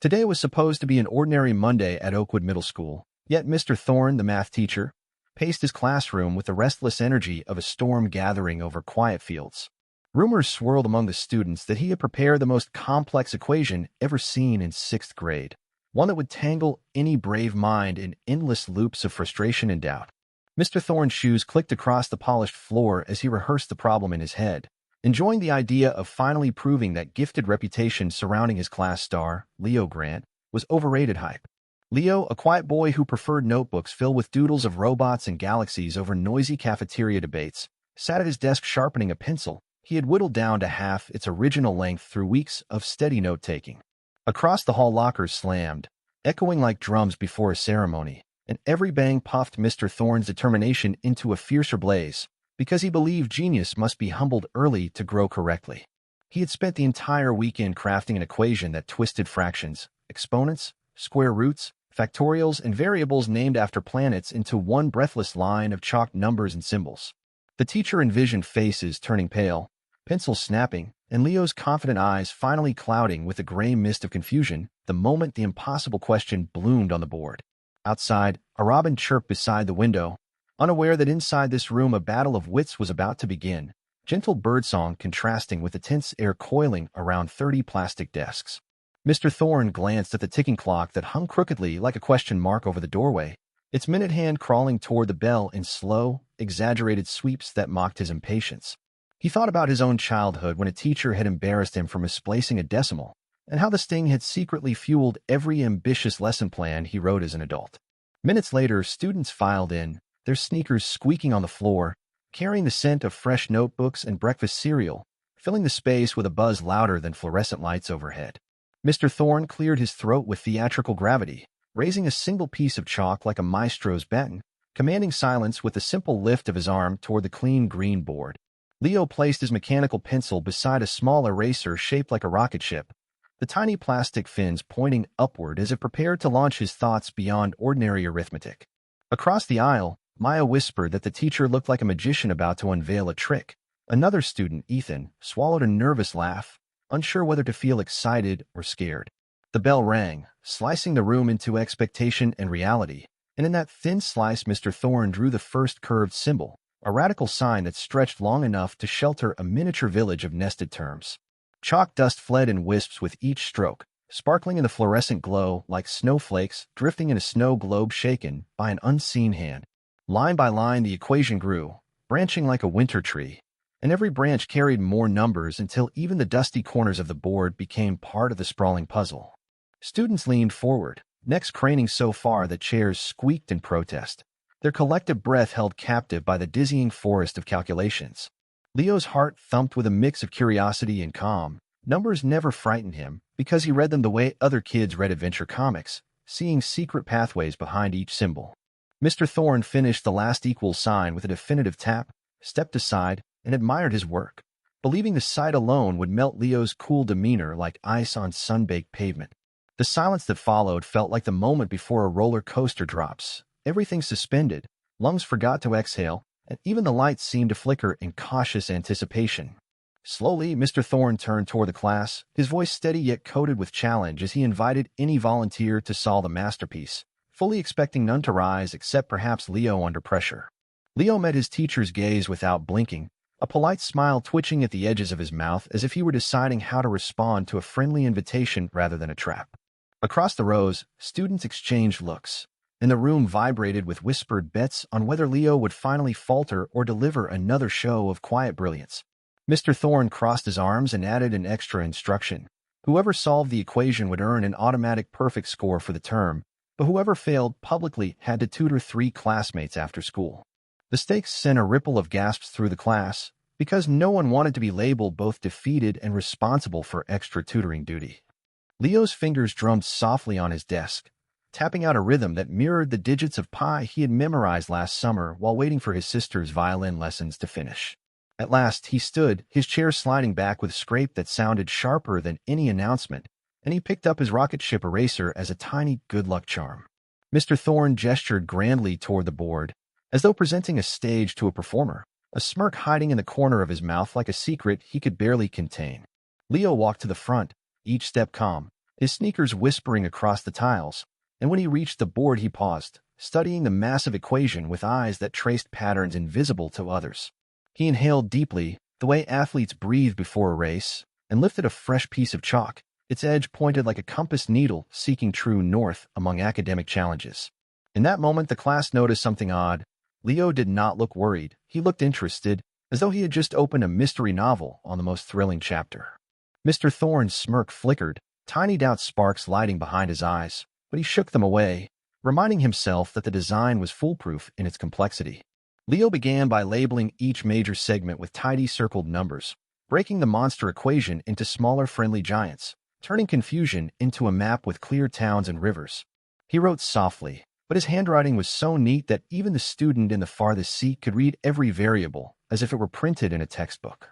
Today was supposed to be an ordinary Monday at Oakwood Middle School, yet Mr. Thorne, the math teacher, paced his classroom with the restless energy of a storm gathering over quiet fields. Rumors swirled among the students that he had prepared the most complex equation ever seen in 6th grade, one that would tangle any brave mind in endless loops of frustration and doubt. Mr. Thorne's shoes clicked across the polished floor as he rehearsed the problem in his head, enjoying the idea of finally proving that gifted reputation surrounding his class star, Leo Grant, was overrated hype. Leo, a quiet boy who preferred notebooks filled with doodles of robots and galaxies over noisy cafeteria debates, sat at his desk sharpening a pencil he had whittled down to half its original length through weeks of steady note-taking. Across the hall, lockers slammed, echoing like drums before a ceremony, and every bang puffed Mr. Thorne's determination into a fiercer blaze, because he believed genius must be humbled early to grow correctly. He had spent the entire weekend crafting an equation that twisted fractions, exponents, square roots, factorials, and variables named after planets into one breathless line of chalked numbers and symbols. The teacher envisioned faces turning pale, pencils snapping, and Leo's confident eyes finally clouding with a gray mist of confusion the moment the impossible question bloomed on the board. Outside, a robin chirped beside the window, unaware that inside this room a battle of wits was about to begin, gentle birdsong contrasting with the tense air coiling around 30 plastic desks. Mr. Thorne glanced at the ticking clock that hung crookedly like a question mark over the doorway, its minute hand crawling toward the bell in slow, exaggerated sweeps that mocked his impatience. He thought about his own childhood when a teacher had embarrassed him for misplacing a decimal, and how the sting had secretly fueled every ambitious lesson plan he wrote as an adult. Minutes later, students filed in, their sneakers squeaking on the floor, carrying the scent of fresh notebooks and breakfast cereal, filling the space with a buzz louder than fluorescent lights overhead. Mr. Thorne cleared his throat with theatrical gravity, raising a single piece of chalk like a maestro's baton, commanding silence with a simple lift of his arm toward the clean green board. Leo placed his mechanical pencil beside a small eraser shaped like a rocket ship, the tiny plastic fins pointing upward as if prepared to launch his thoughts beyond ordinary arithmetic. Across the aisle, Maya whispered that the teacher looked like a magician about to unveil a trick. Another student, Ethan, swallowed a nervous laugh, unsure whether to feel excited or scared. The bell rang, slicing the room into expectation and reality, and in that thin slice Mr. Thorne drew the first curved symbol, a radical sign that stretched long enough to shelter a miniature village of nested terms. Chalk dust fled in wisps with each stroke, sparkling in the fluorescent glow like snowflakes drifting in a snow globe shaken by an unseen hand. Line by line the equation grew, branching like a winter tree, and every branch carried more numbers until even the dusty corners of the board became part of the sprawling puzzle. Students leaned forward, necks craning so far that chairs squeaked in protest, their collective breath held captive by the dizzying forest of calculations. Leo's heart thumped with a mix of curiosity and calm. Numbers never frightened him because he read them the way other kids read adventure comics, seeing secret pathways behind each symbol. Mr. Thorne finished the last equal sign with a definitive tap, stepped aside, and admired his work, believing the sight alone would melt Leo's cool demeanor like ice on sun-baked pavement. The silence that followed felt like the moment before a roller coaster drops. Everything suspended, lungs forgot to exhale, and even the lights seemed to flicker in cautious anticipation. Slowly, Mr. Thorne turned toward the class, his voice steady yet coated with challenge as he invited any volunteer to solve the masterpiece, fully expecting none to rise except perhaps Leo under pressure. Leo met his teacher's gaze without blinking, a polite smile twitching at the edges of his mouth as if he were deciding how to respond to a friendly invitation rather than a trap. Across the rows, students exchanged looks, and the room vibrated with whispered bets on whether Leo would finally falter or deliver another show of quiet brilliance. Mr. Thorne crossed his arms and added an extra instruction. Whoever solved the equation would earn an automatic perfect score for the term, but whoever failed publicly had to tutor 3 classmates after school. The stakes sent a ripple of gasps through the class, because no one wanted to be labeled both defeated and responsible for extra tutoring duty. Leo's fingers drummed softly on his desk, tapping out a rhythm that mirrored the digits of pi he had memorized last summer while waiting for his sister's violin lessons to finish. At last, he stood, his chair sliding back with a scrape that sounded sharper than any announcement, and he picked up his rocket ship eraser as a tiny good luck charm. Mr. Thorne gestured grandly toward the board, as though presenting a stage to a performer, a smirk hiding in the corner of his mouth like a secret he could barely contain. Leo walked to the front, each step calm, his sneakers whispering across the tiles, and when he reached the board he paused, studying the massive equation with eyes that traced patterns invisible to others. He inhaled deeply, the way athletes breathe before a race, and lifted a fresh piece of chalk, its edge pointed like a compass needle seeking true north among academic challenges. In that moment the class noticed something odd. Leo did not look worried, he looked interested, as though he had just opened a mystery novel on the most thrilling chapter. Mr. Thorne's smirk flickered, tiny doubt sparks lighting behind his eyes, but he shook them away, reminding himself that the design was foolproof in its complexity. Leo began by labeling each major segment with tidy circled numbers, breaking the monster equation into smaller friendly giants, turning confusion into a map with clear towns and rivers. He wrote softly, but his handwriting was so neat that even the student in the farthest seat could read every variable as if it were printed in a textbook.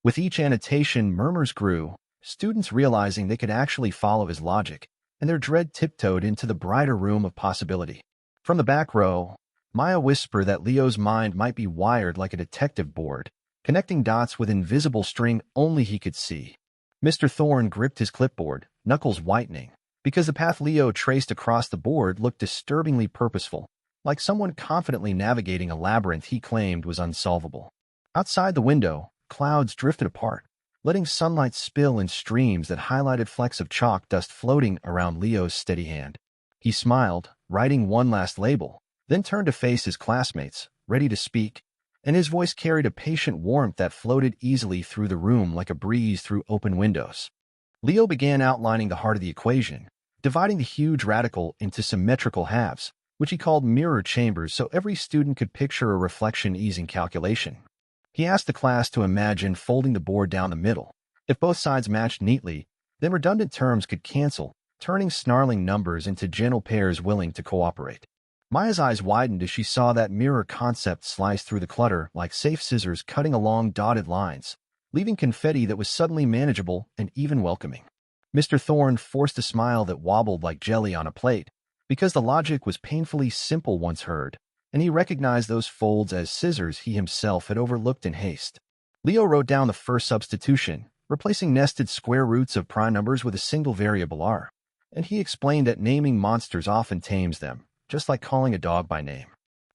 With each annotation, murmurs grew, students realizing they could actually follow his logic, and their dread tiptoed into the brighter room of possibility. From the back row, Maya whispered that Leo's mind might be wired like a detective board, connecting dots with invisible string only he could see. Mr. Thorne gripped his clipboard, knuckles whitening, because the path Leo traced across the board looked disturbingly purposeful, like someone confidently navigating a labyrinth he claimed was unsolvable. Outside the window, clouds drifted apart, letting sunlight spill in streams that highlighted flecks of chalk dust floating around Leo's steady hand. He smiled, writing one last label, then turned to face his classmates, ready to speak, and his voice carried a patient warmth that floated easily through the room like a breeze through open windows. Leo began outlining the heart of the equation, dividing the huge radical into symmetrical halves, which he called mirror chambers so every student could picture a reflection-easing calculation. He asked the class to imagine folding the board down the middle. If both sides matched neatly, then redundant terms could cancel, turning snarling numbers into gentle pairs willing to cooperate. Maya's eyes widened as she saw that mirror concept slice through the clutter like safe scissors cutting along dotted lines, leaving confetti that was suddenly manageable and even welcoming. Mr. Thorne forced a smile that wobbled like jelly on a plate, because the logic was painfully simple once heard, and he recognized those folds as scissors he himself had overlooked in haste. Leo wrote down the first substitution, replacing nested square roots of prime numbers with a single variable r, and he explained that naming monsters often tames them, just like calling a dog by name.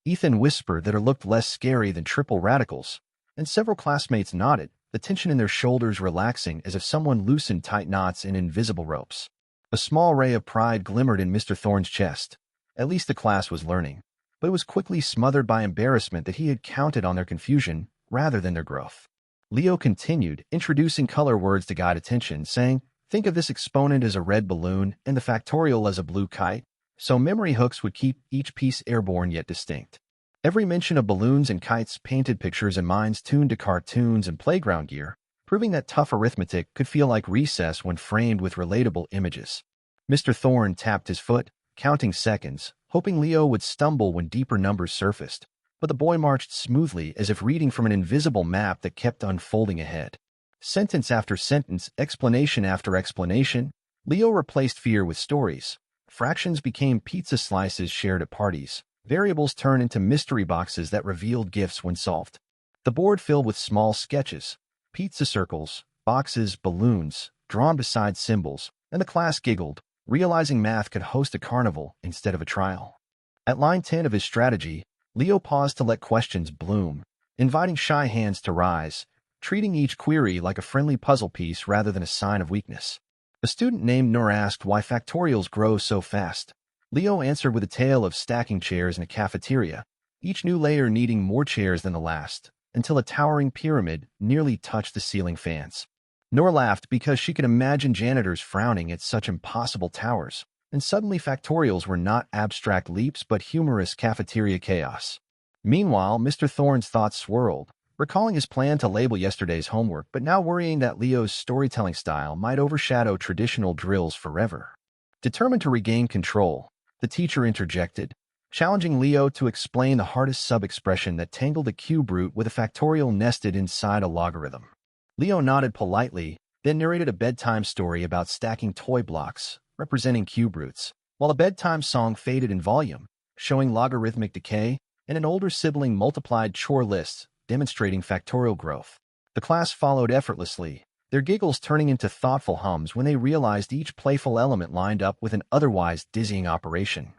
Ethan whispered that it looked less scary than triple radicals, and several classmates nodded, the tension in their shoulders relaxing as if someone loosened tight knots in invisible ropes. A small ray of pride glimmered in Mr. Thorne's chest. At least the class was learning, but it was quickly smothered by embarrassment that he had counted on their confusion rather than their growth. Leo continued, introducing color words to guide attention, saying, "Think of this exponent as a red balloon and the factorial as a blue kite, so memory hooks would keep each piece airborne yet distinct." Every mention of balloons and kites painted pictures in minds tuned to cartoons and playground gear, proving that tough arithmetic could feel like recess when framed with relatable images. Mr. Thorne tapped his foot, counting seconds, hoping Leo would stumble when deeper numbers surfaced, but the boy marched smoothly as if reading from an invisible map that kept unfolding ahead. Sentence after sentence, explanation after explanation, Leo replaced fear with stories. Fractions became pizza slices shared at parties. Variables turned into mystery boxes that revealed gifts when solved. The board filled with small sketches, pizza circles, boxes, balloons, drawn beside symbols, and the class giggled, realizing math could host a carnival instead of a trial. At line 10 of his strategy, Leo paused to let questions bloom, inviting shy hands to rise, treating each query like a friendly puzzle piece rather than a sign of weakness. A student named Noor asked why factorials grow so fast. Leo answered with a tale of stacking chairs in a cafeteria, each new layer needing more chairs than the last, until a towering pyramid nearly touched the ceiling fans. Noor laughed because she could imagine janitors frowning at such impossible towers, and suddenly factorials were not abstract leaps but humorous cafeteria chaos. Meanwhile, Mr. Thorne's thoughts swirled, recalling his plan to label yesterday's homework but now worrying that Leo's storytelling style might overshadow traditional drills forever. Determined to regain control, the teacher interjected, challenging Leo to explain the hardest sub-expression that tangled a cube root with a factorial nested inside a logarithm. Leo nodded politely, then narrated a bedtime story about stacking toy blocks, representing cube roots, while a bedtime song faded in volume, showing logarithmic decay, and an older sibling multiplied chore lists, demonstrating factorial growth. The class followed effortlessly, their giggles turning into thoughtful hums when they realized each playful element lined up with an otherwise dizzying operation.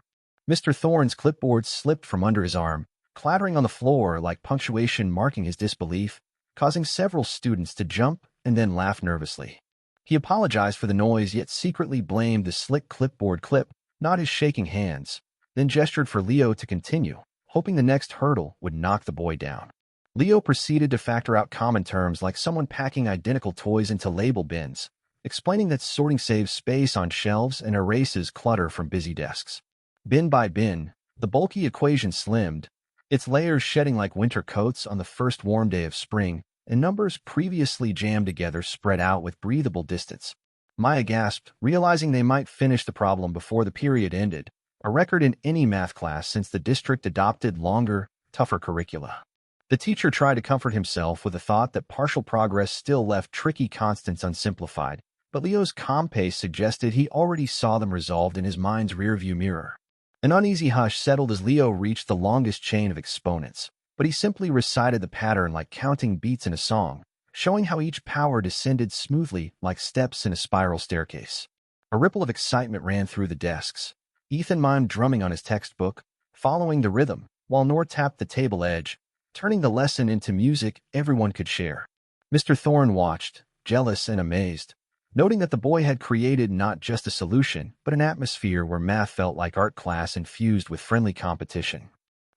Mr. Thorne's clipboard slipped from under his arm, clattering on the floor like punctuation marking his disbelief, causing several students to jump and then laugh nervously. He apologized for the noise, yet secretly blamed the slick clipboard clip, not his shaking hands, then gestured for Leo to continue, hoping the next hurdle would knock the boy down. Leo proceeded to factor out common terms like someone packing identical toys into label bins, explaining that sorting saves space on shelves and erases clutter from busy desks. Bin by bin, the bulky equation slimmed, its layers shedding like winter coats on the first warm day of spring, and numbers previously jammed together spread out with breathable distance. Maya gasped, realizing they might finish the problem before the period ended, a record in any math class since the district adopted longer, tougher curricula. The teacher tried to comfort himself with the thought that partial progress still left tricky constants unsimplified, but Leo's calm pace suggested he already saw them resolved in his mind's rearview mirror. An uneasy hush settled as Leo reached the longest chain of exponents, but he simply recited the pattern like counting beats in a song, showing how each power descended smoothly like steps in a spiral staircase. A ripple of excitement ran through the desks. Ethan mimed drumming on his textbook, following the rhythm, while Nor tapped the table edge, turning the lesson into music everyone could share. Mr. Thorne watched, jealous and amazed, noting that the boy had created not just a solution, but an atmosphere where math felt like art class infused with friendly competition.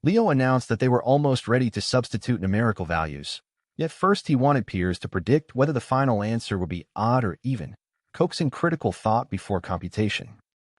Leo announced that they were almost ready to substitute numerical values, yet first he wanted peers to predict whether the final answer would be odd or even, coaxing critical thought before computation.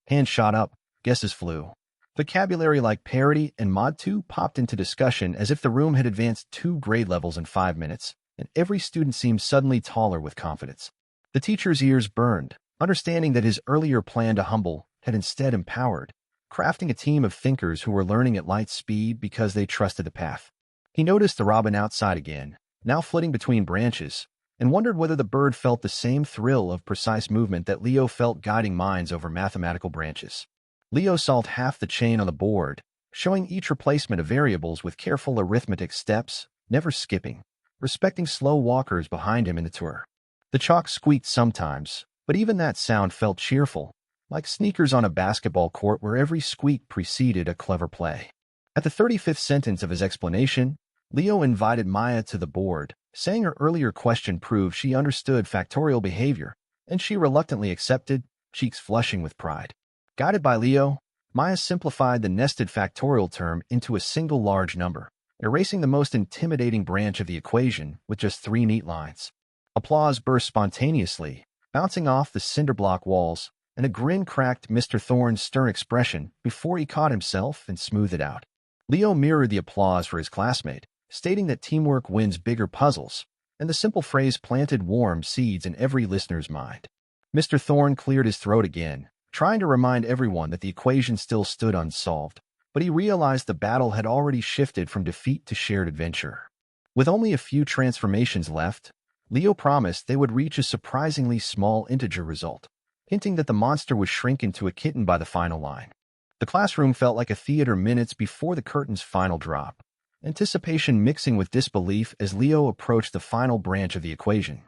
Hands shot up, guesses flew. Vocabulary like parity and mod 2 popped into discussion as if the room had advanced 2 grade levels in 5 minutes, and every student seemed suddenly taller with confidence. The teacher's ears burned, understanding that his earlier plan to humble had instead empowered, crafting a team of thinkers who were learning at light speed because they trusted the path. He noticed the robin outside again, now flitting between branches, and wondered whether the bird felt the same thrill of precise movement that Leo felt guiding minds over mathematical branches. Leo solved half the chain on the board, showing each replacement of variables with careful arithmetic steps, never skipping, respecting slow walkers behind him in the tour. The chalk squeaked sometimes, but even that sound felt cheerful, like sneakers on a basketball court where every squeak preceded a clever play. At the 35th sentence of his explanation, Leo invited Maya to the board, saying her earlier question proved she understood factorial behavior, and she reluctantly accepted, cheeks flushing with pride. Guided by Leo, Maya simplified the nested factorial term into a single large number, erasing the most intimidating branch of the equation with just 3 neat lines. Applause burst spontaneously, bouncing off the cinder-block walls, and a grin cracked Mr. Thorne's stern expression before he caught himself and smoothed it out. Leo mirrored the applause for his classmate, stating that teamwork wins bigger puzzles, and the simple phrase planted warm seeds in every listener's mind. Mr. Thorne cleared his throat again, trying to remind everyone that the equation still stood unsolved, but he realized the battle had already shifted from defeat to shared adventure. With only a few transformations left, Leo promised they would reach a surprisingly small integer result, hinting that the monster would shrink into a kitten by the final line. The classroom felt like a theater minutes before the curtain's final drop, anticipation mixing with disbelief as Leo approached the final branch of the equation.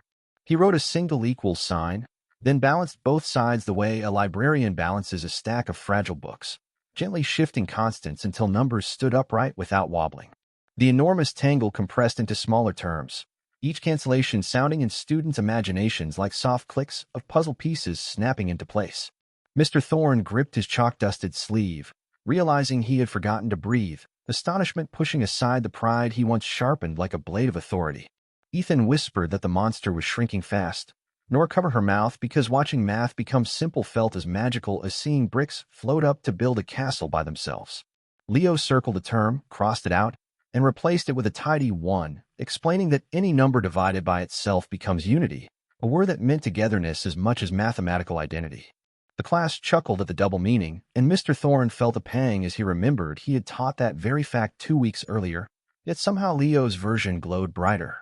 He wrote a single equals sign, then balanced both sides the way a librarian balances a stack of fragile books, gently shifting constants until numbers stood upright without wobbling. The enormous tangle compressed into smaller terms, each cancellation sounding in students' imaginations like soft clicks of puzzle pieces snapping into place. Mr. Thorne gripped his chalk-dusted sleeve, realizing he had forgotten to breathe, astonishment pushing aside the pride he once sharpened like a blade of authority. Ethan whispered that the monster was shrinking fast, nor cover her mouth because watching math become simple felt as magical as seeing bricks float up to build a castle by themselves. Leo circled a term, crossed it out, and replaced it with a tidy 1, explaining that any number divided by itself becomes unity, a word that meant togetherness as much as mathematical identity. The class chuckled at the double meaning, and Mr. Thorne felt a pang as he remembered he had taught that very fact 2 weeks earlier, yet somehow Leo's version glowed brighter.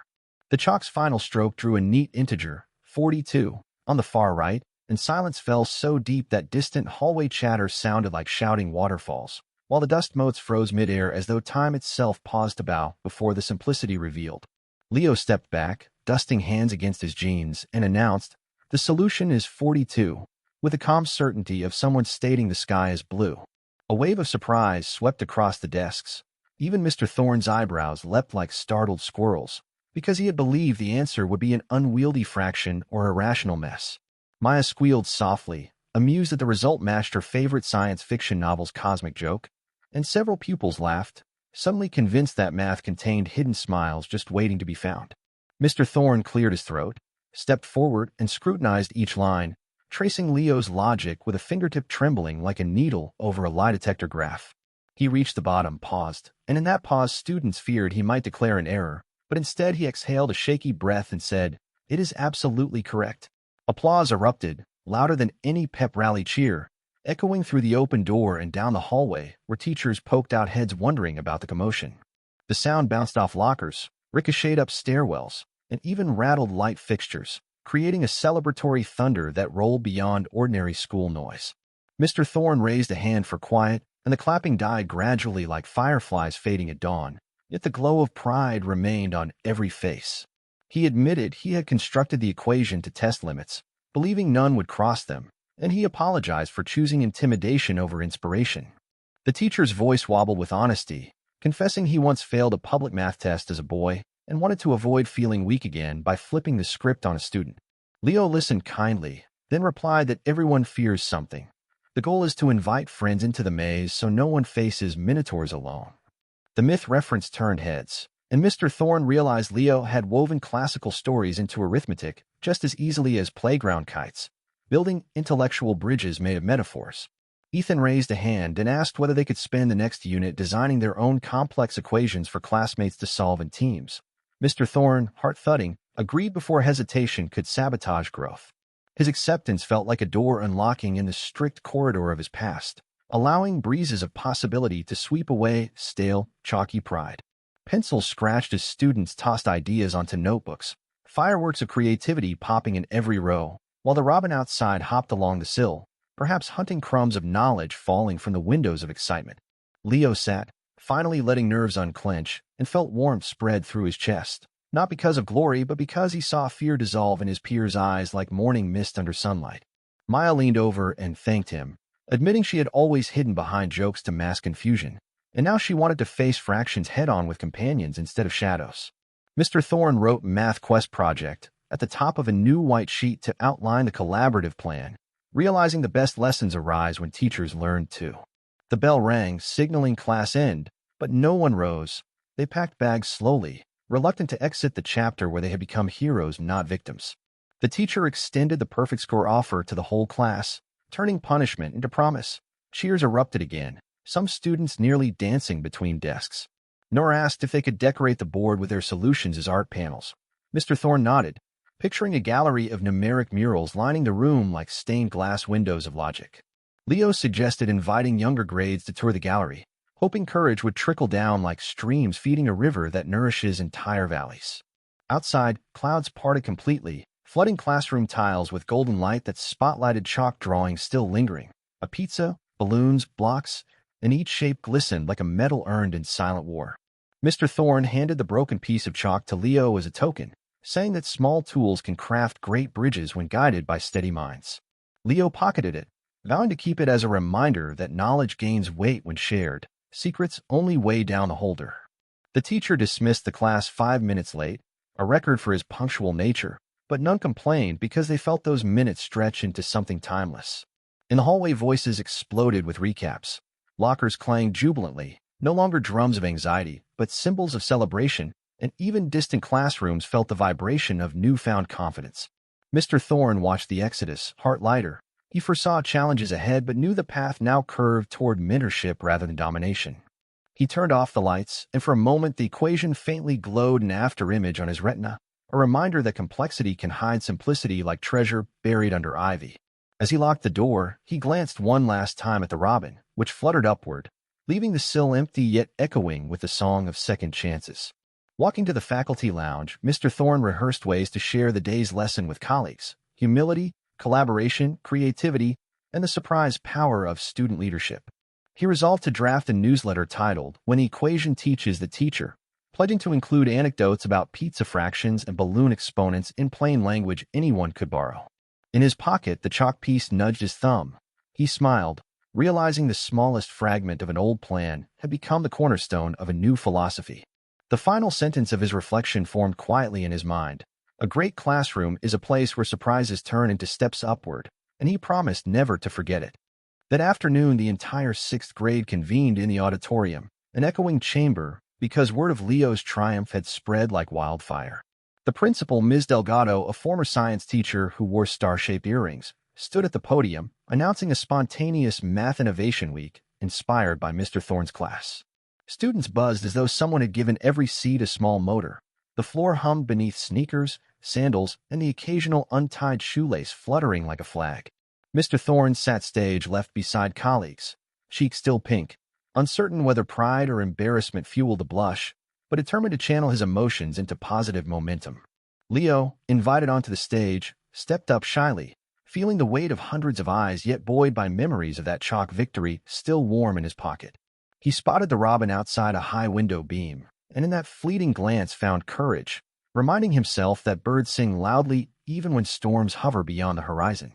The chalk's final stroke drew a neat integer, 42, on the far right, and silence fell so deep that distant hallway chatter sounded like shouting waterfalls, while the dust motes froze midair as though time itself paused to bow before the simplicity revealed. Leo stepped back, dusting hands against his jeans, and announced, "The solution is 42, with the calm certainty of someone stating the sky is blue. A wave of surprise swept across the desks. Even Mr. Thorne's eyebrows leapt like startled squirrels, because he had believed the answer would be an unwieldy fraction or irrational mess. Maya squealed softly, amused that the result matched her favorite science fiction novel's cosmic joke, and several pupils laughed, suddenly convinced that math contained hidden smiles just waiting to be found. Mr. Thorne cleared his throat, stepped forward, and scrutinized each line, tracing Leo's logic with a fingertip trembling like a needle over a lie detector graph. He reached the bottom, paused, and in that pause students feared he might declare an error, but instead he exhaled a shaky breath and said, "It is absolutely correct." Applause erupted, louder than any pep rally cheer, echoing through the open door and down the hallway where teachers poked out heads wondering about the commotion. The sound bounced off lockers, ricocheted up stairwells, and even rattled light fixtures, creating a celebratory thunder that rolled beyond ordinary school noise. Mr. Thorne raised a hand for quiet, and the clapping died gradually like fireflies fading at dawn, yet the glow of pride remained on every face. He admitted he had constructed the equation to test limits, believing none would cross them, and he apologized for choosing intimidation over inspiration. The teacher's voice wobbled with honesty, confessing he once failed a public math test as a boy and wanted to avoid feeling weak again by flipping the script on a student. Leo listened kindly, then replied that everyone fears something. The goal is to invite friends into the maze so no one faces minotaurs alone. The myth reference turned heads, and Mr. Thorne realized Leo had woven classical stories into arithmetic just as easily as playground kites, building intellectual bridges made of metaphors. Ethan raised a hand and asked whether they could spend the next unit designing their own complex equations for classmates to solve in teams. Mr. Thorne, heart-thudding, agreed before hesitation could sabotage growth. His acceptance felt like a door unlocking in the strict corridor of his past, allowing breezes of possibility to sweep away stale, chalky pride. Pencils scratched as students tossed ideas onto notebooks, fireworks of creativity popping in every row, while the robin outside hopped along the sill, perhaps hunting crumbs of knowledge falling from the windows of excitement. Leo sat, finally letting nerves unclench, and felt warmth spread through his chest, not because of glory but because he saw fear dissolve in his peers' eyes like morning mist under sunlight. Maya leaned over and thanked him, admitting she had always hidden behind jokes to mask confusion, and now she wanted to face fractions head-on with companions instead of shadows. Mr. Thorne wrote Math Quest Project at the top of a new white sheet to outline the collaborative plan, realizing the best lessons arise when teachers learn too. The bell rang, signaling class end, but no one rose. They packed bags slowly, reluctant to exit the chapter where they had become heroes, not victims. The teacher extended the perfect score offer to the whole class, turning punishment into promise. Cheers erupted again, some students nearly dancing between desks. Nora asked if they could decorate the board with their solutions as art panels. Mr. Thorne nodded, picturing a gallery of numeric murals lining the room like stained glass windows of logic. Leo suggested inviting younger grades to tour the gallery, hoping courage would trickle down like streams feeding a river that nourishes entire valleys. Outside, clouds parted completely, flooding classroom tiles with golden light that spotlighted chalk drawings still lingering. A pizza, balloons, blocks, and each shape glistened like a medal earned in silent war. Mr. Thorne handed the broken piece of chalk to Leo as a token, saying that small tools can craft great bridges when guided by steady minds. Leo pocketed it, vowing to keep it as a reminder that knowledge gains weight when shared. Secrets only weigh down the holder. The teacher dismissed the class 5 minutes late, a record for his punctual nature, but none complained because they felt those minutes stretch into something timeless. In the hallway, voices exploded with recaps. Lockers clanged jubilantly, no longer drums of anxiety, but symbols of celebration, and even distant classrooms felt the vibration of newfound confidence. Mr. Thorne watched the exodus, heart lighter. He foresaw challenges ahead but knew the path now curved toward mentorship rather than domination. He turned off the lights, and for a moment the equation faintly glowed an afterimage on his retina, a reminder that complexity can hide simplicity like treasure buried under ivy. As he locked the door, he glanced one last time at the robin, which fluttered upward, leaving the sill empty yet echoing with the song of second chances. Walking to the faculty lounge, Mr. Thorne rehearsed ways to share the day's lesson with colleagues: humility, collaboration, creativity, and the surprise power of student leadership. He resolved to draft a newsletter titled, "When the Equation Teaches the Teacher," pledging to include anecdotes about pizza fractions and balloon exponents in plain language anyone could borrow. In his pocket, the chalk piece nudged his thumb. He smiled, realizing the smallest fragment of an old plan had become the cornerstone of a new philosophy. The final sentence of his reflection formed quietly in his mind. A great classroom is a place where surprises turn into steps upward, and he promised never to forget it. That afternoon, the entire sixth grade convened in the auditorium, an echoing chamber, because word of Leo's triumph had spread like wildfire. The principal, Ms. Delgado, a former science teacher who wore star-shaped earrings, stood at the podium, announcing a spontaneous Math Innovation Week inspired by Mr. Thorne's class. Students buzzed as though someone had given every seed a small motor. The floor hummed beneath sneakers, sandals, and the occasional untied shoelace fluttering like a flag. Mr. Thorne sat stage left beside colleagues, cheeks still pink, uncertain whether pride or embarrassment fueled the blush, but determined to channel his emotions into positive momentum. Leo, invited onto the stage, stepped up shyly, feeling the weight of hundreds of eyes yet buoyed by memories of that chalk victory still warm in his pocket. He spotted the robin outside a high window beam, and in that fleeting glance found courage, reminding himself that birds sing loudly even when storms hover beyond the horizon.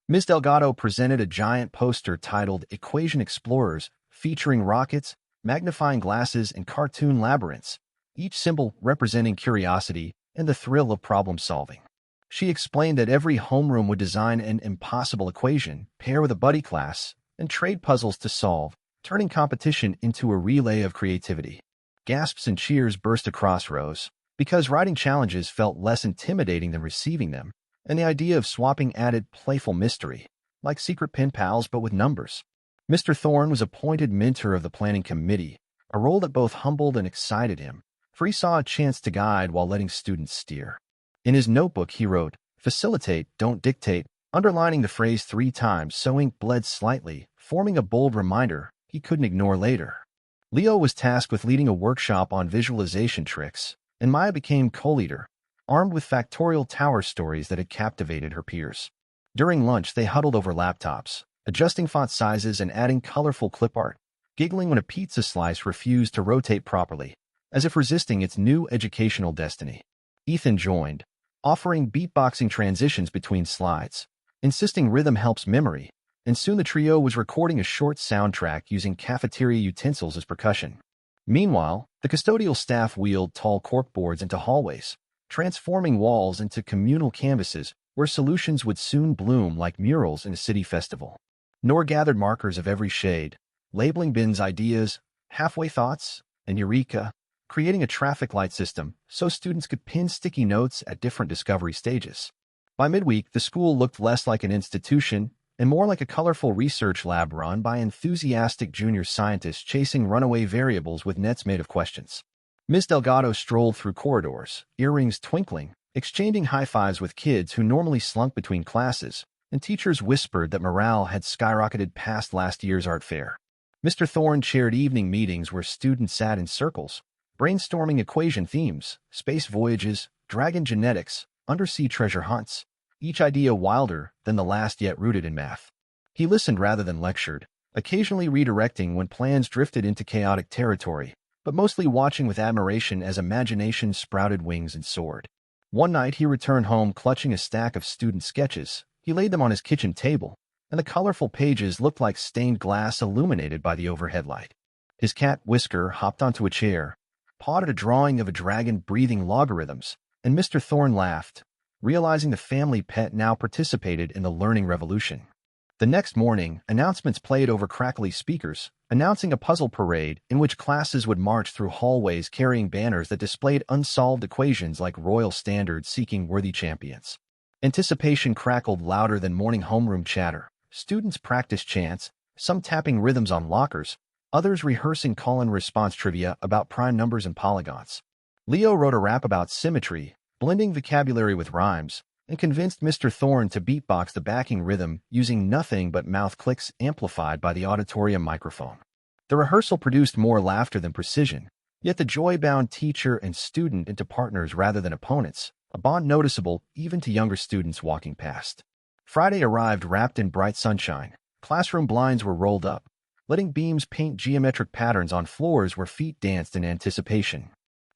Ms. Delgado presented a giant poster titled Equation Explorers, featuring rockets, magnifying glasses, and cartoon labyrinths, each symbol representing curiosity and the thrill of problem-solving. She explained that every homeroom would design an impossible equation, pair with a buddy class, and trade puzzles to solve, turning competition into a relay of creativity. Gasps and cheers burst across rows, because writing challenges felt less intimidating than receiving them, and the idea of swapping added playful mystery, like secret pen pals but with numbers. Mr. Thorne was appointed mentor of the planning committee, a role that both humbled and excited him, for he saw a chance to guide while letting students steer. In his notebook, he wrote, "Facilitate, don't dictate," underlining the phrase 3 times so ink bled slightly, forming a bold reminder he couldn't ignore later. Leo was tasked with leading a workshop on visualization tricks, and Maya became co-leader, armed with factorial tower stories that had captivated her peers. During lunch, they huddled over laptops, adjusting font sizes and adding colorful clip art, giggling when a pizza slice refused to rotate properly, as if resisting its new educational destiny. Ethan joined, offering beatboxing transitions between slides, insisting rhythm helps memory, and soon the trio was recording a short soundtrack using cafeteria utensils as percussion. Meanwhile, the custodial staff wheeled tall corkboards into hallways, transforming walls into communal canvases where solutions would soon bloom like murals in a city festival. Nor gathered markers of every shade, labeling bins ideas, halfway thoughts, and eureka, creating a traffic light system so students could pin sticky notes at different discovery stages. By midweek, the school looked less like an institution and more like a colorful research lab run by enthusiastic junior scientists chasing runaway variables with nets made of questions. Ms. Delgado strolled through corridors, earrings twinkling, exchanging high-fives with kids who normally slunk between classes, and teachers whispered that morale had skyrocketed past last year's art fair. Mr. Thorne chaired evening meetings where students sat in circles, brainstorming equation themes, space voyages, dragon genetics, undersea treasure hunts, each idea wilder than the last yet rooted in math. He listened rather than lectured, occasionally redirecting when plans drifted into chaotic territory, but mostly watching with admiration as imagination sprouted wings and soared. One night he returned home clutching a stack of student sketches. He laid them on his kitchen table, and the colorful pages looked like stained glass illuminated by the overhead light. His cat Whisker hopped onto a chair, pawed at a drawing of a dragon breathing logarithms, and Mr. Thorne laughed, realizing the family pet now participated in the learning revolution. The next morning, announcements played over crackly speakers, announcing a puzzle parade in which classes would march through hallways carrying banners that displayed unsolved equations like royal standards seeking worthy champions. Anticipation crackled louder than morning homeroom chatter. Students practiced chants, some tapping rhythms on lockers, others rehearsing call-and-response trivia about prime numbers and polygons. Leo wrote a rap about symmetry, blending vocabulary with rhymes, and convinced Mr. Thorne to beatbox the backing rhythm using nothing but mouth clicks amplified by the auditorium microphone. The rehearsal produced more laughter than precision, yet the joy bound teacher and student into partners rather than opponents, a bond noticeable even to younger students walking past. Friday arrived wrapped in bright sunshine. Classroom blinds were rolled up, letting beams paint geometric patterns on floors where feet danced in anticipation.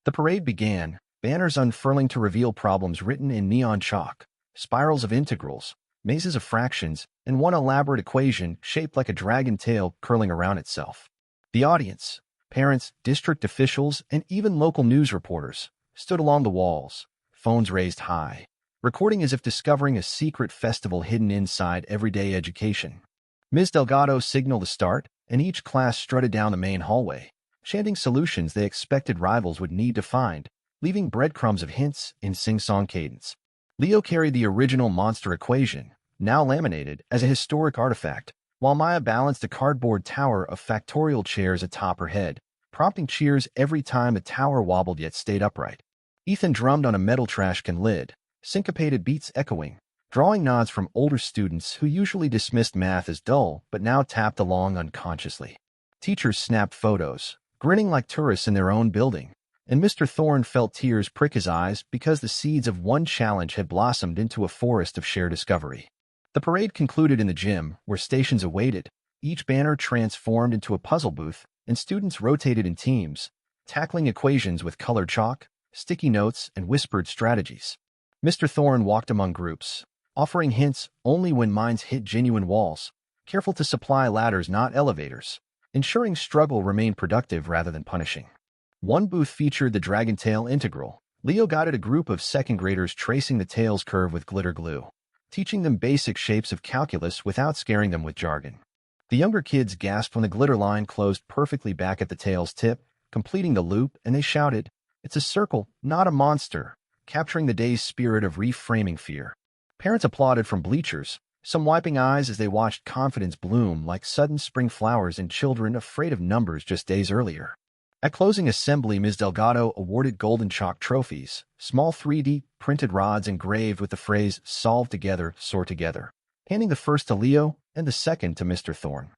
The parade began, banners unfurling to reveal problems written in neon chalk, spirals of integrals, mazes of fractions, and one elaborate equation shaped like a dragon tail curling around itself. The audience, parents, district officials, and even local news reporters, stood along the walls, phones raised high, recording as if discovering a secret festival hidden inside everyday education. Ms. Delgado signaled the start, and each class strutted down the main hallway, chanting solutions they expected rivals would need to find, leaving breadcrumbs of hints in sing-song cadence. Leo carried the original monster equation, now laminated as a historic artifact, while Maya balanced a cardboard tower of factorial chairs atop her head, prompting cheers every time the tower wobbled yet stayed upright. Ethan drummed on a metal trash can lid, syncopated beats echoing, drawing nods from older students who usually dismissed math as dull but now tapped along unconsciously. Teachers snapped photos, grinning like tourists in their own building, and Mr. Thorne felt tears prick his eyes because the seeds of one challenge had blossomed into a forest of shared discovery. The parade concluded in the gym, where stations awaited, each banner transformed into a puzzle booth, and students rotated in teams, tackling equations with colored chalk, sticky notes, and whispered strategies. Mr. Thorne walked among groups, offering hints only when minds hit genuine walls, careful to supply ladders not elevators, ensuring struggle remained productive rather than punishing. One booth featured the dragon tail integral. Leo guided a group of second graders tracing the tail's curve with glitter glue, teaching them basic shapes of calculus without scaring them with jargon. The younger kids gasped when the glitter line closed perfectly back at the tail's tip, completing the loop, and they shouted, "It's a circle, not a monster," capturing the day's spirit of reframing fear. Parents applauded from bleachers, some wiping eyes as they watched confidence bloom like sudden spring flowers in children afraid of numbers just days earlier. At closing assembly, Ms. Delgado awarded golden chalk trophies, small 3D printed rods engraved with the phrase "Solve together, soar together," handing the first to Leo and the second to Mr. Thorne.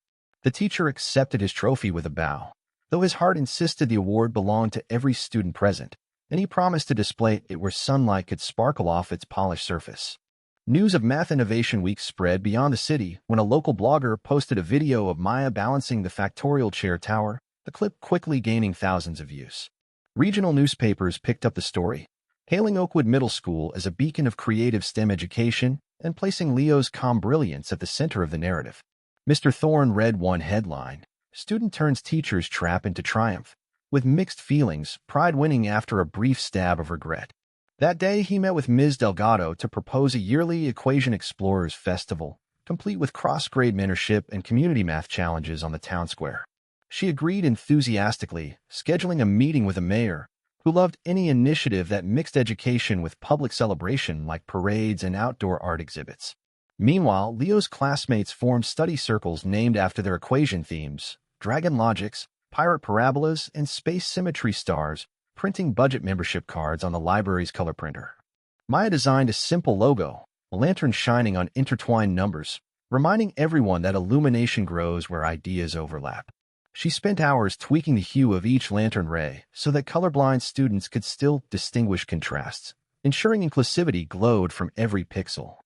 The teacher accepted his trophy with a bow, though his heart insisted the award belonged to every student present, and he promised to display it where sunlight could sparkle off its polished surface. News of Math Innovation Week spread beyond the city when a local blogger posted a video of Maya balancing the factorial chair tower, the clip quickly gaining thousands of views. Regional newspapers picked up the story, hailing Oakwood Middle School as a beacon of creative STEM education and placing Leo's calm brilliance at the center of the narrative. Mr. Thorne read one headline, "Student turns teacher's trap into triumph," with mixed feelings, pride winning after a brief stab of regret. That day, he met with Ms. Delgado to propose a yearly Equation Explorers Festival, complete with cross-grade mentorship and community math challenges on the town square. She agreed enthusiastically, scheduling a meeting with the mayor, who loved any initiative that mixed education with public celebration like parades and outdoor art exhibits. Meanwhile, Leo's classmates formed study circles named after their equation themes: dragon logics, pirate parabolas, and space symmetry stars, printing budget membership cards on the library's color printer. Maya designed a simple logo, a lantern shining on intertwined numbers, reminding everyone that illumination grows where ideas overlap. She spent hours tweaking the hue of each lantern ray so that colorblind students could still distinguish contrasts, ensuring inclusivity glowed from every pixel.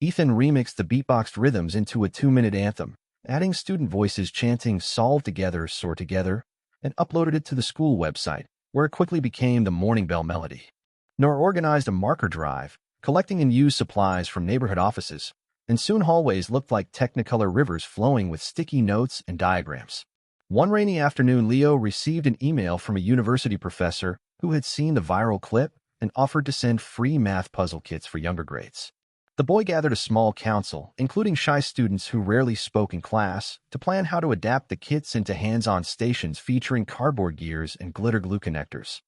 Ethan remixed the beatboxed rhythms into a 2-minute anthem, adding student voices chanting "Solve together, soar together," and uploaded it to the school website, where it quickly became the morning bell melody. Nor organized a marker drive, collecting and used supplies from neighborhood offices, and soon hallways looked like Technicolor rivers flowing with sticky notes and diagrams. One rainy afternoon, Leo received an email from a university professor who had seen the viral clip and offered to send free math puzzle kits for younger grades. The boy gathered a small council, including shy students who rarely spoke in class, to plan how to adapt the kits into hands-on stations featuring cardboard gears and glitter glue connectors.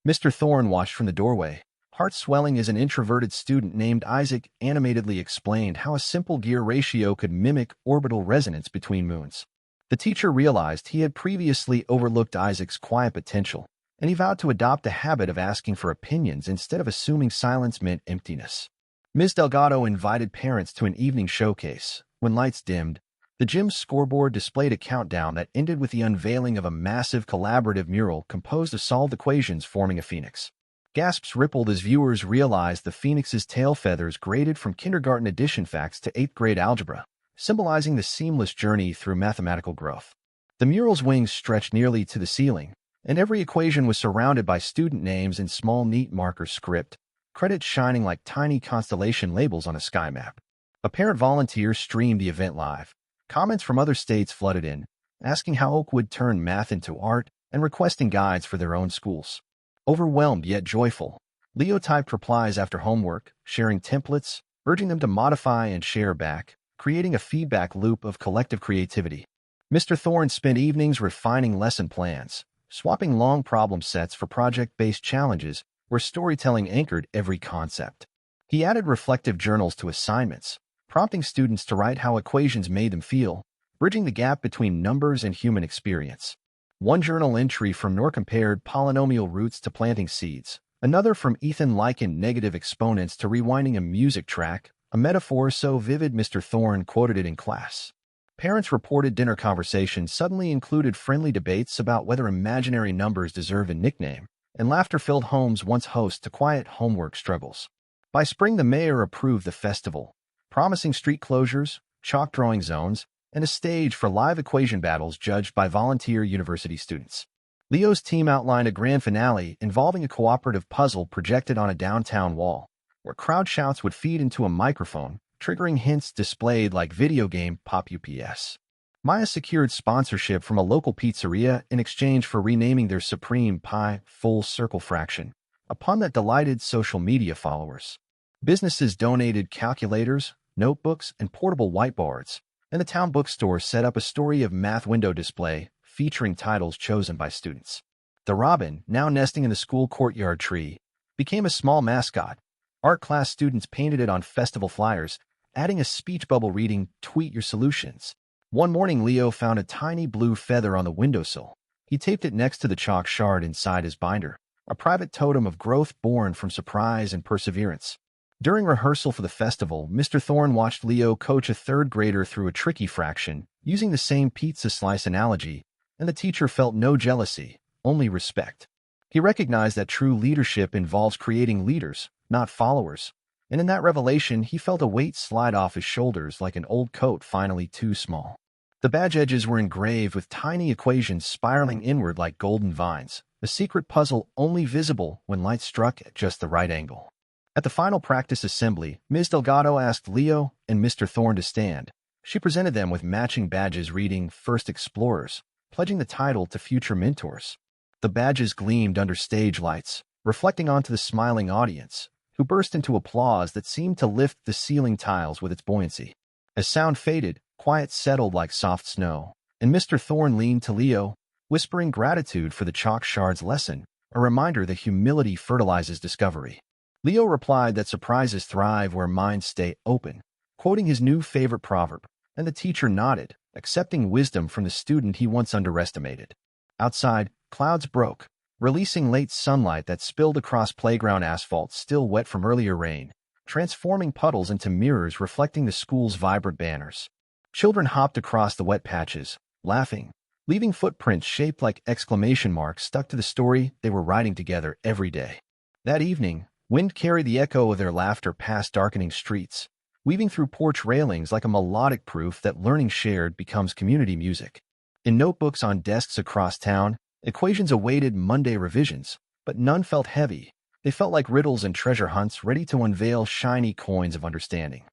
Mr. Thorne watched from the doorway, heart swelling as an introverted student named Isaac animatedly explained how a simple gear ratio could mimic orbital resonance between moons. The teacher realized he had previously overlooked Isaac's quiet potential, and he vowed to adopt the habit of asking for opinions instead of assuming silence meant emptiness. Ms. Delgado invited parents to an evening showcase. When lights dimmed, the gym's scoreboard displayed a countdown that ended with the unveiling of a massive collaborative mural composed of solved equations forming a phoenix. Gasps rippled as viewers realized the phoenix's tail feathers graded from kindergarten addition facts to 8th grade algebra, symbolizing the seamless journey through mathematical growth. The mural's wings stretched nearly to the ceiling, and every equation was surrounded by student names in small, neat marker script, credits shining like tiny constellation labels on a sky map. A parent volunteer streamed the event live. Comments from other states flooded in, asking how Oakwood turned math into art and requesting guides for their own schools. Overwhelmed yet joyful, Leo typed replies after homework, sharing templates, urging them to modify and share back, creating a feedback loop of collective creativity. Mr. Thorne spent evenings refining lesson plans, swapping long problem sets for project-based challenges where storytelling anchored every concept. He added reflective journals to assignments, prompting students to write how equations made them feel, bridging the gap between numbers and human experience. One journal entry from Noor compared polynomial roots to planting seeds. Another from Ethan likened negative exponents to rewinding a music track, a metaphor so vivid Mr. Thorne quoted it in class. Parents reported dinner conversations suddenly included friendly debates about whether imaginary numbers deserve a nickname, and laughter-filled homes once host to quiet homework struggles. By spring, the mayor approved the festival, promising street closures, chalk drawing zones, and a stage for live equation battles judged by volunteer university students. Leo's team outlined a grand finale involving a cooperative puzzle projected on a downtown wall, where crowd shouts would feed into a microphone, triggering hints displayed like video game pop UPS. Maya secured sponsorship from a local pizzeria in exchange for renaming their Supreme Pie full circle fraction, a pun that delighted social media followers. Businesses donated calculators, notebooks, and portable whiteboards, and the town bookstore set up a story of math window display featuring titles chosen by students. The robin, now nesting in the school courtyard tree, became a small mascot. Art class students painted it on festival flyers, adding a speech bubble reading, "Tweet your solutions." One morning, Leo found a tiny blue feather on the windowsill. He taped it next to the chalk shard inside his binder, a private totem of growth born from surprise and perseverance. During rehearsal for the festival, Mr. Thorne watched Leo coach a third grader through a tricky fraction, using the same pizza slice analogy, and the teacher felt no jealousy, only respect. He recognized that true leadership involves creating leaders, not followers, and in that revelation, he felt a weight slide off his shoulders like an old coat finally too small. The badge edges were engraved with tiny equations spiraling inward like golden vines, a secret puzzle only visible when light struck at just the right angle. At the final practice assembly, Ms. Delgado asked Leo and Mr. Thorne to stand. She presented them with matching badges reading First Explorers, pledging the title to future mentors. The badges gleamed under stage lights, reflecting onto the smiling audience, who burst into applause that seemed to lift the ceiling tiles with its buoyancy. As sound faded, quiet settled like soft snow, and Mr. Thorne leaned to Leo, whispering gratitude for the chalk shard's lesson, a reminder that humility fertilizes discovery. Leo replied that surprises thrive where minds stay open, quoting his new favorite proverb, and the teacher nodded, accepting wisdom from the student he once underestimated. Outside, clouds broke, releasing late sunlight that spilled across playground asphalt still wet from earlier rain, transforming puddles into mirrors reflecting the school's vibrant banners. Children hopped across the wet patches, laughing, leaving footprints shaped like exclamation marks stuck to the story they were writing together every day. That evening, wind carried the echo of their laughter past darkening streets, weaving through porch railings like a melodic proof that learning shared becomes community music. In notebooks on desks across town, equations awaited Monday revisions, but none felt heavy. They felt like riddles and treasure hunts ready to unveil shiny coins of understanding.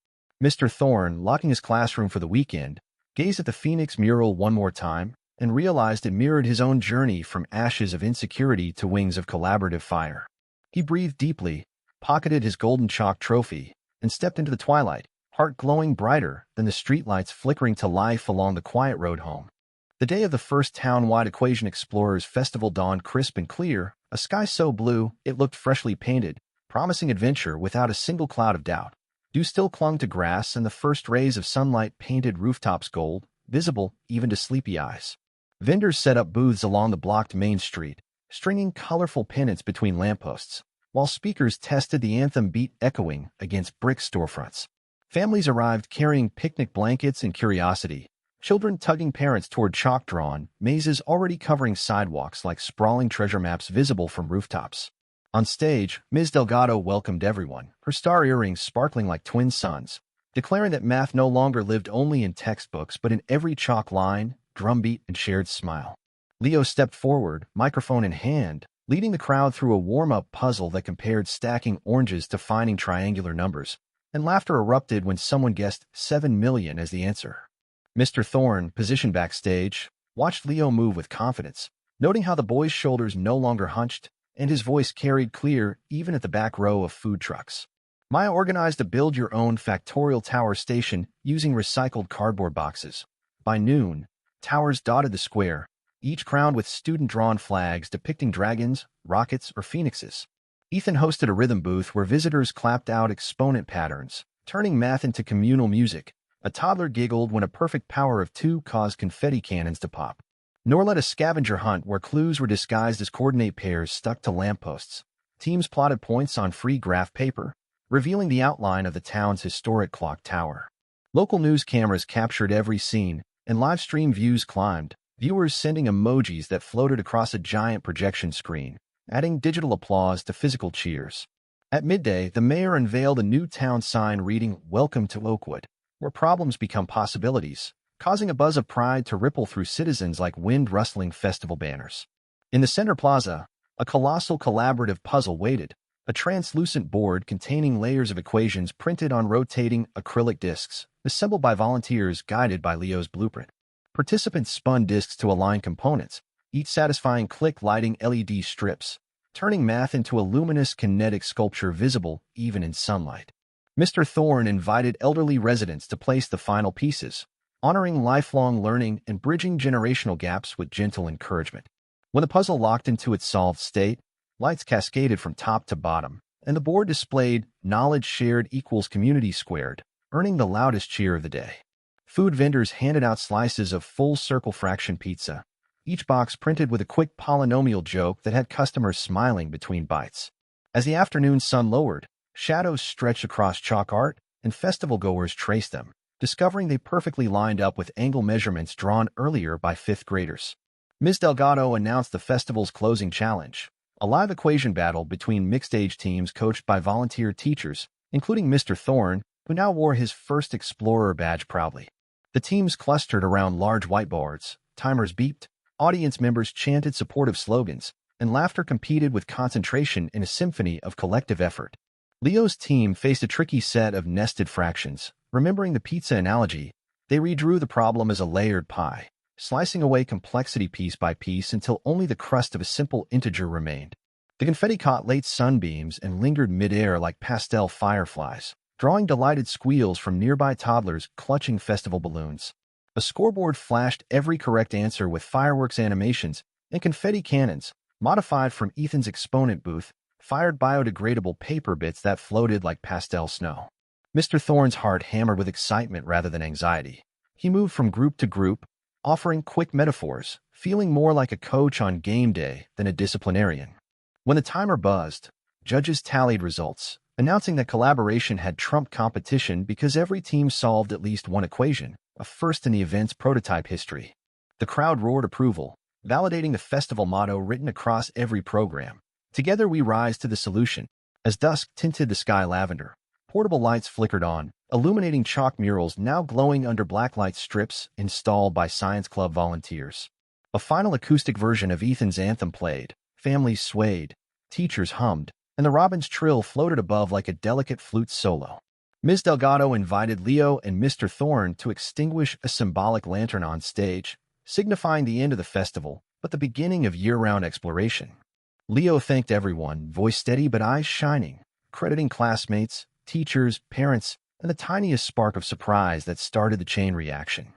Mr. Thorne, locking his classroom for the weekend, gazed at the Phoenix mural one more time and realized it mirrored his own journey from ashes of insecurity to wings of collaborative fire. He breathed deeply, pocketed his golden chalk trophy, and stepped into the twilight, heart glowing brighter than the streetlights flickering to life along the quiet road home. The day of the first town-wide Equation Explorers Festival dawned crisp and clear, a sky so blue it looked freshly painted, promising adventure without a single cloud of doubt. Dew still clung to grass, and the first rays of sunlight painted rooftops gold, visible even to sleepy eyes. Vendors set up booths along the blocked main street, stringing colorful pennants between lampposts, while speakers tested the anthem beat echoing against brick storefronts. Families arrived carrying picnic blankets and curiosity, children tugging parents toward chalk-drawn mazes already covering sidewalks like sprawling treasure maps visible from rooftops. On stage, Ms. Delgado welcomed everyone, her star earrings sparkling like twin suns, declaring that math no longer lived only in textbooks but in every chalk line, drumbeat, and shared smile. Leo stepped forward, microphone in hand, leading the crowd through a warm-up puzzle that compared stacking oranges to finding triangular numbers, and laughter erupted when someone guessed 7 million as the answer. Mr. Thorne, positioned backstage, watched Leo move with confidence, noting how the boy's shoulders no longer hunched and his voice carried clear even at the back row of food trucks. Maya organized a build-your-own factorial tower station using recycled cardboard boxes. By noon, towers dotted the square, each crowned with student-drawn flags depicting dragons, rockets, or phoenixes. Ethan hosted a rhythm booth where visitors clapped out exponent patterns, turning math into communal music. A toddler giggled when a perfect power of 2 caused confetti cannons to pop. Nor led a scavenger hunt where clues were disguised as coordinate pairs stuck to lampposts. Teams plotted points on free graph paper, revealing the outline of the town's historic clock tower. Local news cameras captured every scene, and live stream views climbed, viewers sending emojis that floated across a giant projection screen, adding digital applause to physical cheers. At midday, the mayor unveiled a new town sign reading, "Welcome to Oakwood," where problems become possibilities, causing a buzz of pride to ripple through citizens like wind-rustling festival banners. In the center plaza, a colossal collaborative puzzle waited, a translucent board containing layers of equations printed on rotating acrylic discs, assembled by volunteers guided by Leo's blueprint. Participants spun discs to align components, each satisfying click lighting LED strips, turning math into a luminous kinetic sculpture visible even in sunlight. Mr. Thorne invited elderly residents to place the final pieces, honoring lifelong learning and bridging generational gaps with gentle encouragement. When the puzzle locked into its solved state, lights cascaded from top to bottom, and the board displayed "Knowledge shared equals community squared," earning the loudest cheer of the day. Food vendors handed out slices of full-circle fraction pizza, each box printed with a quick polynomial joke that had customers smiling between bites. As the afternoon sun lowered, shadows stretched across chalk art, and festival-goers traced them, discovering they perfectly lined up with angle measurements drawn earlier by fifth graders. Ms. Delgado announced the festival's closing challenge, a live equation battle between mixed-age teams coached by volunteer teachers, including Mr. Thorne, who now wore his first Explorer badge proudly. The teams clustered around large whiteboards, timers beeped, audience members chanted supportive slogans, and laughter competed with concentration in a symphony of collective effort. Leo's team faced a tricky set of nested fractions. Remembering the pizza analogy, they redrew the problem as a layered pie, slicing away complexity piece by piece until only the crust of a simple integer remained. The confetti caught late sunbeams and lingered midair like pastel fireflies, drawing delighted squeals from nearby toddlers clutching festival balloons. A scoreboard flashed every correct answer with fireworks animations and confetti cannons, modified from Ethan's exponent booth, fired biodegradable paper bits that floated like pastel snow. Mr. Thorne's heart hammered with excitement rather than anxiety. He moved from group to group, offering quick metaphors, feeling more like a coach on game day than a disciplinarian. When the timer buzzed, judges tallied results, announcing that collaboration had trumped competition because every team solved at least one equation, a first in the event's prototype history. The crowd roared approval, validating the festival motto written across every program. "Together we rise to the solution." As dusk tinted the sky lavender, portable lights flickered on, illuminating chalk murals now glowing under blacklight strips installed by Science Club volunteers. A final acoustic version of Ethan's anthem played, families swayed, teachers hummed, and the robin's trill floated above like a delicate flute solo. Ms. Delgado invited Leo and Mr. Thorne to extinguish a symbolic lantern on stage, signifying the end of the festival, but the beginning of year-round exploration. Leo thanked everyone, voice steady but eyes shining, crediting classmates, teachers, parents, and the tiniest spark of surprise that started the chain reaction.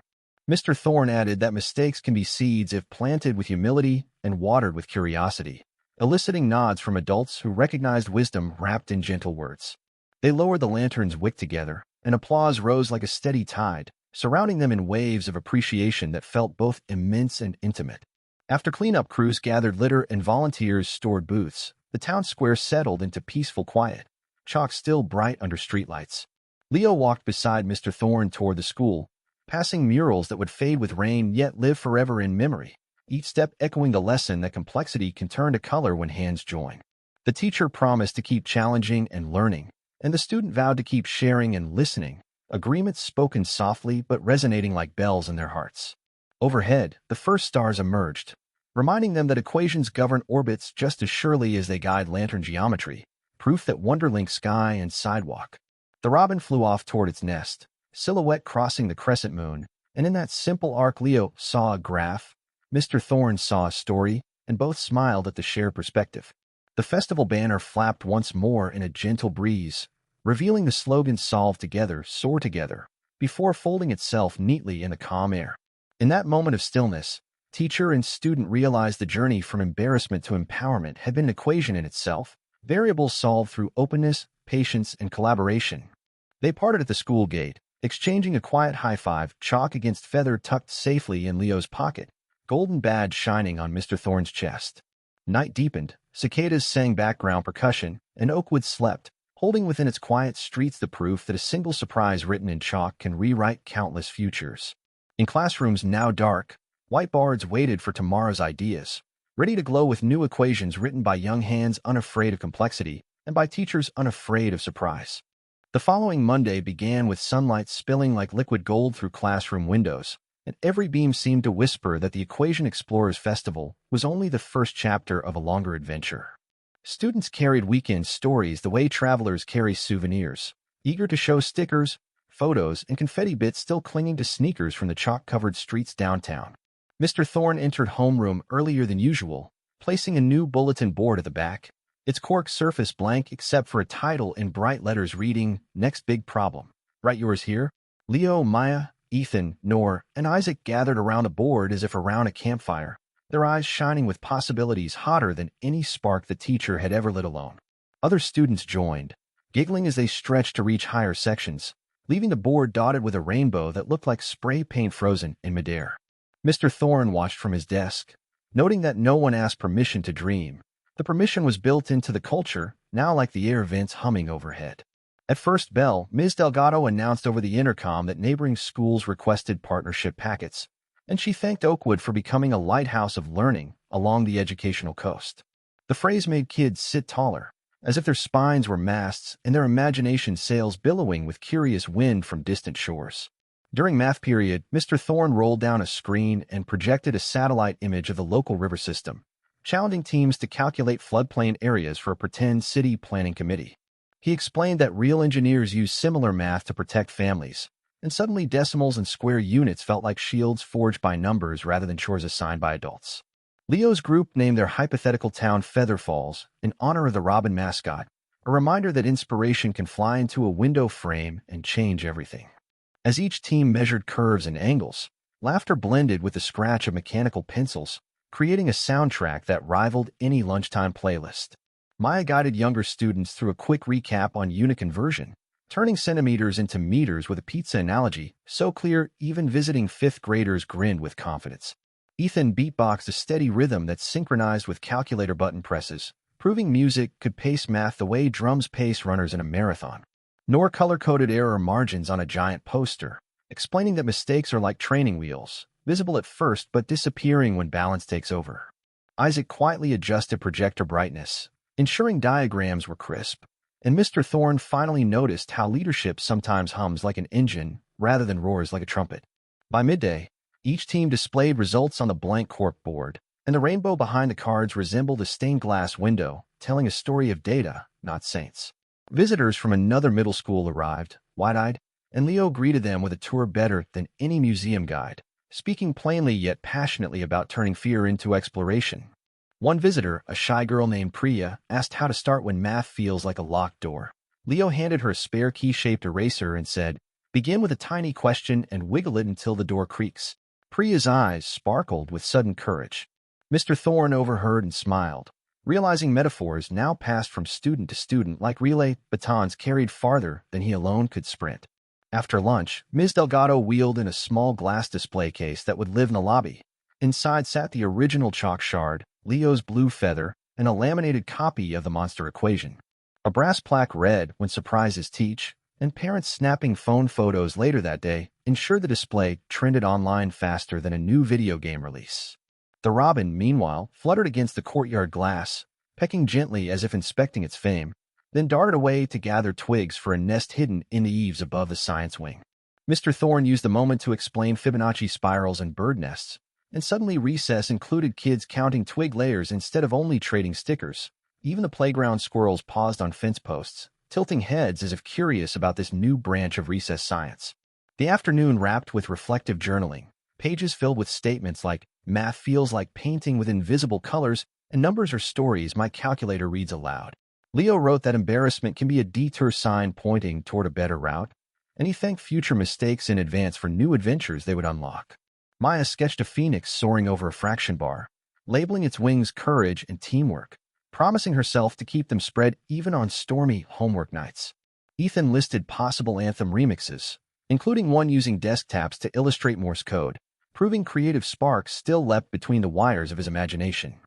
Mr. Thorne added that mistakes can be seeds if planted with humility and watered with curiosity, eliciting nods from adults who recognized wisdom wrapped in gentle words. They lowered the lantern's wick together, and applause rose like a steady tide, surrounding them in waves of appreciation that felt both immense and intimate. After cleanup crews gathered litter and volunteers stored booths, the town square settled into peaceful quiet, chalk still bright under streetlights. Leo walked beside Mr. Thorne toward the school, passing murals that would fade with rain yet live forever in memory, each step echoing the lesson that complexity can turn to color when hands join. The teacher promised to keep challenging and learning, and the student vowed to keep sharing and listening, agreements spoken softly but resonating like bells in their hearts. Overhead, the first stars emerged, reminding them that equations govern orbits just as surely as they guide lantern geometry, proof that wonder-link sky and sidewalk. The robin flew off toward its nest, silhouette crossing the crescent moon, and in that simple arc Leo saw a graph, Mr. Thorne saw a story, and both smiled at the shared perspective. The festival banner flapped once more in a gentle breeze, revealing the slogan "Solve together, soar together," before folding itself neatly in the calm air. In that moment of stillness, teacher and student realized the journey from embarrassment to empowerment had been an equation in itself, variables solved through openness, patience, and collaboration. They parted at the school gate, exchanging a quiet high five, chalk against feather tucked safely in Leo's pocket, golden badge shining on Mr. Thorne's chest. Night deepened, cicadas sang background percussion, and Oakwood slept, holding within its quiet streets the proof that a single surprise written in chalk can rewrite countless futures. In classrooms now dark, whiteboards waited for tomorrow's ideas, ready to glow with new equations written by young hands unafraid of complexity and by teachers unafraid of surprise. The following Monday began with sunlight spilling like liquid gold through classroom windows, and every beam seemed to whisper that the Equation Explorers Festival was only the first chapter of a longer adventure. Students carried weekend stories the way travelers carry souvenirs, eager to show stickers, photos, and confetti bits still clinging to sneakers from the chalk-covered streets downtown. Mr. Thorne entered homeroom earlier than usual, placing a new bulletin board at the back, its cork surface blank except for a title in bright letters reading, "Next Big Problem. Write yours here." Leo, Maya, Ethan, Nor, and Isaac gathered around the board as if around a campfire, their eyes shining with possibilities hotter than any spark the teacher had ever lit alone. Other students joined, giggling as they stretched to reach higher sections, leaving the board dotted with a rainbow that looked like spray paint frozen in midair. Mr. Thorne watched from his desk, noting that no one asked permission to dream. The permission was built into the culture, now like the air vents humming overhead. At first bell, Ms. Delgado announced over the intercom that neighboring schools requested partnership packets, and she thanked Oakwood for becoming a lighthouse of learning along the educational coast. The phrase made kids sit taller, as if their spines were masts and their imagination sails billowing with curious wind from distant shores. During math period, Mr. Thorne rolled down a screen and projected a satellite image of the local river system, challenging teams to calculate floodplain areas for a pretend city planning committee. He explained that real engineers use similar math to protect families, and suddenly decimals and square units felt like shields forged by numbers rather than chores assigned by adults. Leo's group named their hypothetical town Feather Falls in honor of the robin mascot, a reminder that inspiration can fly into a window frame and change everything. As each team measured curves and angles, laughter blended with the scratch of mechanical pencils, creating a soundtrack that rivaled any lunchtime playlist. Maya guided younger students through a quick recap on unit conversion, turning centimeters into meters with a pizza analogy so clear even visiting fifth graders grinned with confidence. Ethan beatboxed a steady rhythm that synchronized with calculator button presses, proving music could pace math the way drums pace runners in a marathon. Nor color-coded error margins on a giant poster, explaining that mistakes are like training wheels, visible at first but disappearing when balance takes over. Isaac quietly adjusted projector brightness, ensuring diagrams were crisp, and Mr. Thorne finally noticed how leadership sometimes hums like an engine rather than roars like a trumpet. By midday, each team displayed results on the blank cork board, and the rainbow behind the cards resembled a stained glass window, telling a story of data, not saints. Visitors from another middle school arrived, wide-eyed, and Leo greeted them with a tour better than any museum guide, speaking plainly yet passionately about turning fear into exploration. One visitor, a shy girl named Priya, asked how to start when math feels like a locked door. Leo handed her a spare key-shaped eraser and said, "Begin with a tiny question and wiggle it until the door creaks." Priya's eyes sparkled with sudden courage. Mr. Thorne overheard and smiled, realizing metaphors now passed from student to student like relay batons carried farther than he alone could sprint. After lunch, Ms. Delgado wheeled in a small glass display case that would live in the lobby. Inside sat the original chalk shard, Leo's blue feather, and a laminated copy of the monster equation. A brass plaque read, "When surprises teach," and parents snapping phone photos later that day ensured the display trended online faster than a new video game release. The robin, meanwhile, fluttered against the courtyard glass, pecking gently as if inspecting its fame, then darted away to gather twigs for a nest hidden in the eaves above the science wing. Mr. Thorne used the moment to explain Fibonacci spirals and bird nests, and suddenly recess included kids counting twig layers instead of only trading stickers. Even the playground squirrels paused on fence posts, tilting heads as if curious about this new branch of recess science. The afternoon wrapped with reflective journaling, pages filled with statements like, "Math feels like painting with invisible colors, and numbers are stories my calculator reads aloud." Leo wrote that embarrassment can be a detour sign pointing toward a better route, and he thanked future mistakes in advance for new adventures they would unlock. Maya sketched a phoenix soaring over a fraction bar, labeling its wings courage and teamwork, promising herself to keep them spread even on stormy homework nights. Ethan listed possible anthem remixes, including one using desk taps to illustrate Morse code, proving creative sparks still leapt between the wires of his imagination.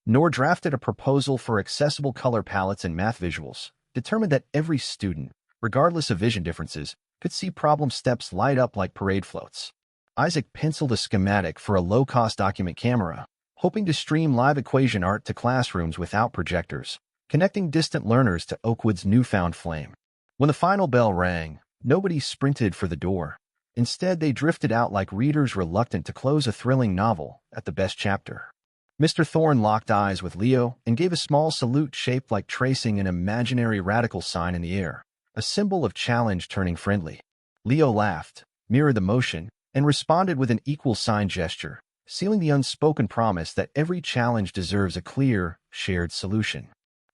Nor drafted a proposal for accessible color palettes and math visuals, determined that every student, regardless of vision differences, could see problem steps light up like parade floats. Isaac penciled a schematic for a low-cost document camera, hoping to stream live equation art to classrooms without projectors, connecting distant learners to Oakwood's newfound flame. When the final bell rang, nobody sprinted for the door. Instead, they drifted out like readers reluctant to close a thrilling novel at the best chapter. Mr. Thorne locked eyes with Leo and gave a small salute shaped like tracing an imaginary radical sign in the air, a symbol of challenge turning friendly. Leo laughed, mirrored the motion, and responded with an equal sign gesture, sealing the unspoken promise that every challenge deserves a clear, shared solution.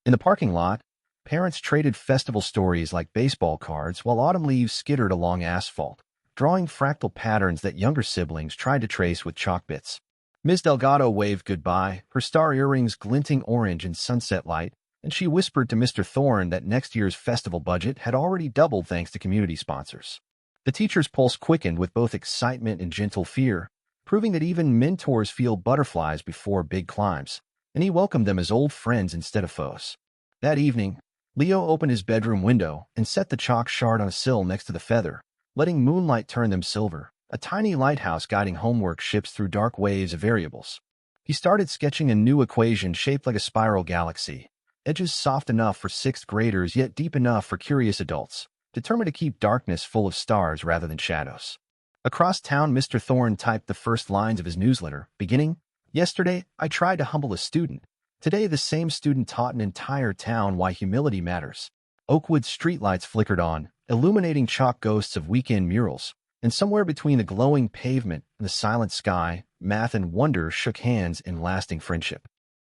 In the parking lot, parents traded festival stories like baseball cards while autumn leaves skittered along asphalt, drawing fractal patterns that younger siblings tried to trace with chalk bits. Ms. Delgado waved goodbye, her star earrings glinting orange in sunset light, and she whispered to Mr. Thorne that next year's festival budget had already doubled thanks to community sponsors. The teacher's pulse quickened with both excitement and gentle fear, proving that even mentors feel butterflies before big climbs, and he welcomed them as old friends instead of foes. That evening, Leo opened his bedroom window and set the chalk shard on a sill next to the feather, letting moonlight turn them silver, a tiny lighthouse guiding homework ships through dark waves of variables. He started sketching a new equation shaped like a spiral galaxy, edges soft enough for sixth graders yet deep enough for curious adults, determined to keep darkness full of stars rather than shadows. Across town, Mr. Thorne typed the first lines of his newsletter, beginning, "Yesterday, I tried to humble a student. Today, the same student taught an entire town why humility matters." Oakwood streetlights flickered on, illuminating chalk ghosts of weekend murals, and somewhere between the glowing pavement and the silent sky, math and wonder shook hands in lasting friendship.